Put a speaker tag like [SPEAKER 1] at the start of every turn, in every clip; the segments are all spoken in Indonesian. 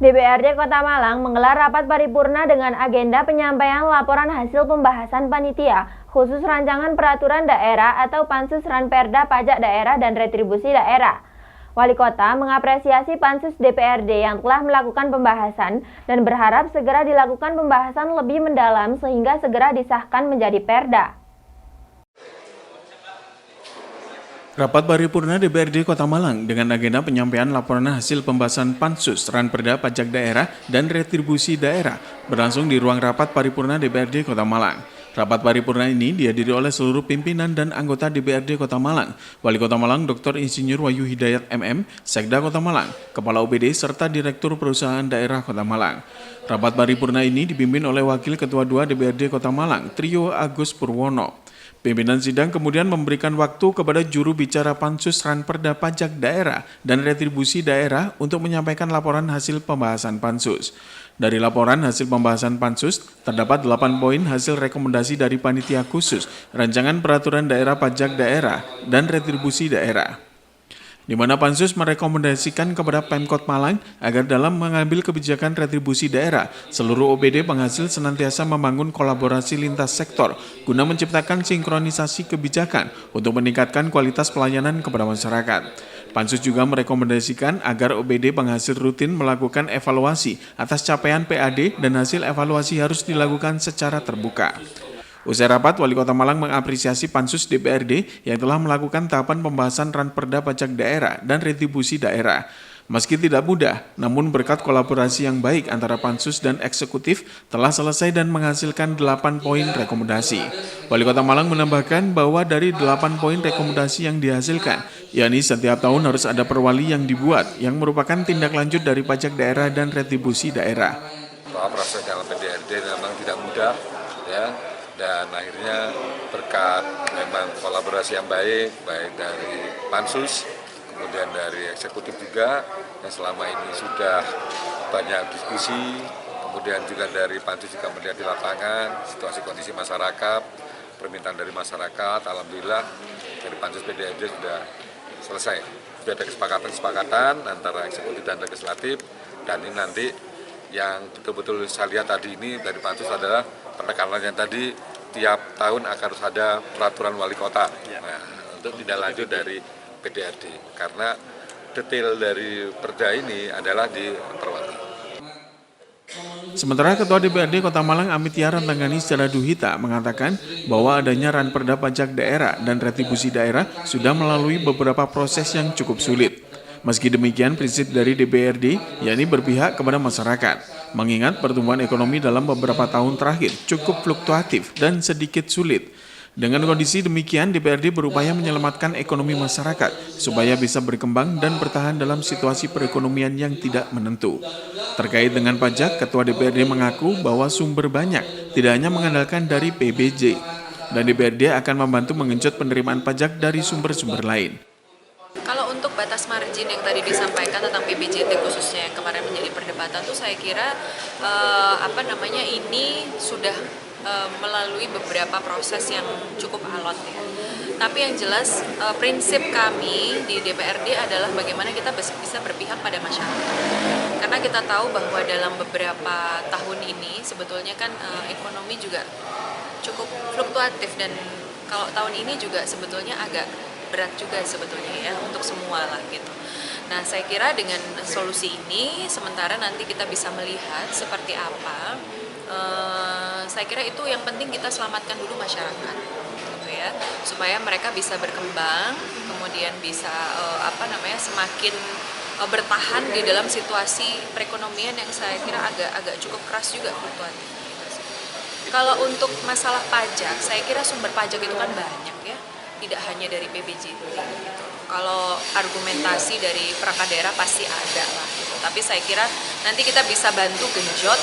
[SPEAKER 1] DPRD Kota Malang menggelar rapat paripurna dengan agenda penyampaian laporan hasil pembahasan panitia khusus rancangan peraturan daerah atau Pansus Ranperda Pajak Daerah dan Retribusi Daerah. Wali Kota mengapresiasi Pansus DPRD yang telah melakukan pembahasan dan berharap segera dilakukan pembahasan lebih mendalam sehingga segera disahkan menjadi perda.
[SPEAKER 2] Rapat paripurna DPRD Kota Malang dengan agenda penyampaian laporan hasil pembahasan Pansus Ranperda Pajak Daerah dan Retribusi Daerah berlangsung di ruang rapat paripurna DPRD Kota Malang. Rapat paripurna ini dihadiri oleh seluruh pimpinan dan anggota DPRD Kota Malang, Wali Kota Malang Dr. Insinyur Wahyu Hidayat MM, Sekda Kota Malang, Kepala OPD serta Direktur Perusahaan Daerah Kota Malang. Rapat paripurna ini dipimpin oleh Wakil Ketua II DPRD Kota Malang, Trio Agus Purwono. Pimpinan sidang kemudian memberikan waktu kepada juru bicara Pansus Ranperda Pajak Daerah dan Retribusi Daerah untuk menyampaikan laporan hasil pembahasan Pansus. Dari laporan hasil pembahasan Pansus, terdapat 8 poin hasil rekomendasi dari Panitia Khusus Rancangan Peraturan Daerah Pajak Daerah dan Retribusi Daerah, di mana Pansus merekomendasikan kepada Pemkot Malang agar dalam mengambil kebijakan retribusi daerah, seluruh OPD penghasil senantiasa membangun kolaborasi lintas sektor guna menciptakan sinkronisasi kebijakan untuk meningkatkan kualitas pelayanan kepada masyarakat. Pansus juga merekomendasikan agar OPD penghasil rutin melakukan evaluasi atas capaian PAD dan hasil evaluasi harus dilakukan secara terbuka. Usai rapat, Wali Kota Malang mengapresiasi Pansus DPRD yang telah melakukan tahapan pembahasan Ranperda Pajak Daerah dan Retribusi Daerah. Meski tidak mudah, namun berkat kolaborasi yang baik antara Pansus dan Eksekutif telah selesai dan menghasilkan 8 poin rekomendasi. Wali Kota Malang menambahkan bahwa dari 8 poin rekomendasi yang dihasilkan, yakni setiap tahun harus ada perwali yang dibuat yang merupakan tindak lanjut dari pajak daerah dan retribusi daerah.
[SPEAKER 3] Bahwa proses dalam PDRD memang tidak mudah, ya. Dan akhirnya berkat memang kolaborasi yang baik dari Pansus, kemudian dari Eksekutif juga, yang selama ini sudah banyak diskusi, kemudian juga dari Pansus juga melihat di lapangan, situasi kondisi masyarakat, permintaan dari masyarakat, alhamdulillah dari Pansus PDRD sudah selesai. Sudah ada kesepakatan antara Eksekutif dan Legislatif, dan ini nanti yang betul-betul saya lihat tadi ini dari Pansus adalah penekanannya tadi tiap tahun akan harus ada peraturan wali kota. Nah, untuk tidak lanjut dari PDRD karena detail dari perda ini adalah di perwali.
[SPEAKER 2] Sementara Ketua DPRD Kota Malang Amitya Rantanggani secara duhita mengatakan bahwa adanya Ranperda Pajak Daerah dan Retribusi Daerah sudah melalui beberapa proses yang cukup sulit. Meski demikian, prinsip dari DPRD yakni berpihak kepada masyarakat, mengingat pertumbuhan ekonomi dalam beberapa tahun terakhir cukup fluktuatif dan sedikit sulit. Dengan kondisi demikian, DPRD berupaya menyelamatkan ekonomi masyarakat supaya bisa berkembang dan bertahan dalam situasi perekonomian yang tidak menentu. Terkait dengan pajak, Ketua DPRD mengaku bahwa sumber banyak, tidak hanya mengandalkan dari PBJ, dan DPRD akan membantu mengenjot penerimaan pajak dari sumber-sumber lain.
[SPEAKER 4] Kalau untuk batas margin yang tadi disampaikan tentang PBJT khususnya yang kemarin menjadi perdebatan tuh saya kira ini sudah melalui beberapa proses yang cukup alot ya. Tapi yang jelas prinsip kami di DPRD adalah bagaimana kita bisa berpihak pada masyarakat. Karena kita tahu bahwa dalam beberapa tahun ini sebetulnya kan ekonomi juga cukup fluktuatif dan kalau tahun ini juga sebetulnya agak berat juga sebetulnya ya untuk semua lah gitu. Nah saya kira dengan solusi ini sementara nanti kita bisa melihat seperti apa. Saya kira itu yang penting kita selamatkan dulu masyarakat, gitu ya, supaya mereka bisa berkembang, kemudian bisa semakin bertahan di dalam situasi perekonomian yang saya kira agak cukup keras juga fluktuatif. Kalau untuk masalah pajak, saya kira sumber pajak itu kan banyak ya. Tidak hanya dari PBJT gitu. Kalau argumentasi dari perangkat daerah pasti ada lah gitu. Tapi saya kira nanti kita bisa bantu genjot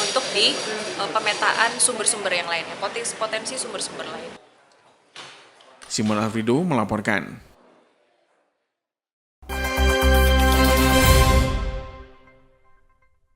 [SPEAKER 4] untuk di pemetaan sumber-sumber yang lainnya, potensi sumber-sumber lain.
[SPEAKER 2] Simon Alfredo melaporkan.